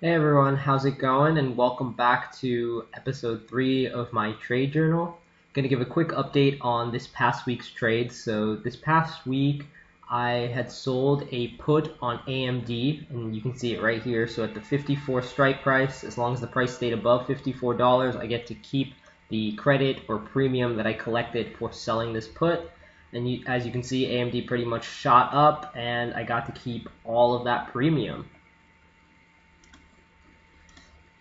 Hey everyone, how's it going? And welcome back to episode 3 of my trade journal. Going to give a quick update on this past week's trades. So this past week I had sold a put on AMD, and you can see it right here. So at the 54 strike price, as long as the price stayed above $54, I get to keep the credit or premium that I collected for selling this put. And as you can see, AMD pretty much shot up and I got to keep all of that premium.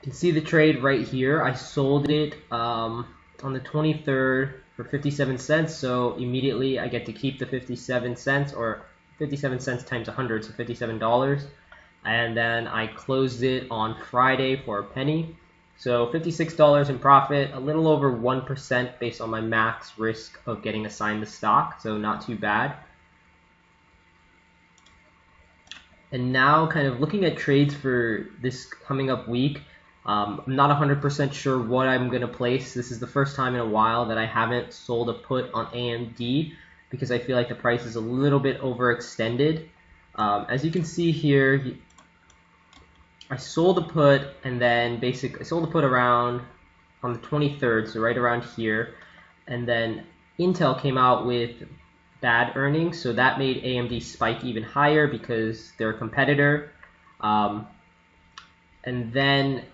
You can see the trade right here. I sold it on the 23rd for 57 cents, so immediately I get to keep the 57 cents, or 57 cents times 100, so $57. And then I closed it on Friday for a penny. So $56 in profit, a little over 1% based on my max risk of getting assigned the stock, so not too bad. And now kind of looking at trades for this coming up week, I'm not 100% sure what I'm going to place. This is the first time in a while that I haven't sold a put on AMD because I feel like the price is a little bit overextended. As you can see here, I sold a put, and then I sold the put around on the 23rd, so right around here. And then Intel came out with bad earnings, so that made AMD spike even higher because they're a competitor. And then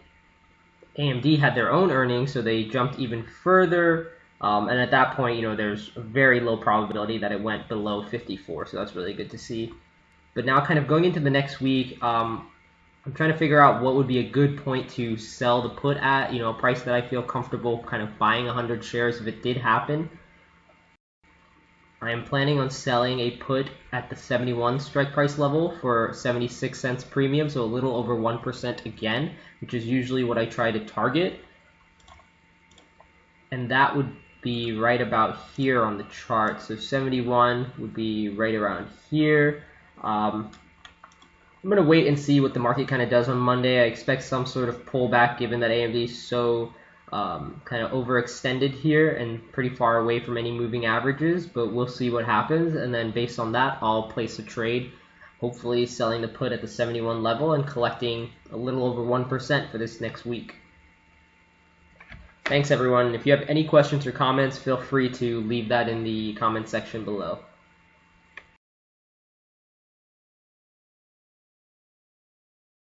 AMD had their own earnings, so they jumped even further. And at that point, there's a very low probability that it went below 54, so that's really good to see. But now kind of going into the next week, I'm trying to figure out what would be a good point to sell the put at, a price that I feel comfortable kind of buying 100 shares if it did happen. I am planning on selling a put at the 71 strike price level for 76 cents premium, so a little over 1% again, which is usually what I try to target. And that would be right about here on the chart. So 71 would be right around here. I'm going to wait and see what the market kind of does on Monday. I expect some sort of pullback given that AMD is so kind of overextended here and pretty far away from any moving averages, but we'll see what happens. And then based on that, I'll place a trade, hopefully selling the put at the 71 level and collecting a little over 1% for this next week. Thanks everyone. If you have any questions or comments, feel free to leave that in the comment section below.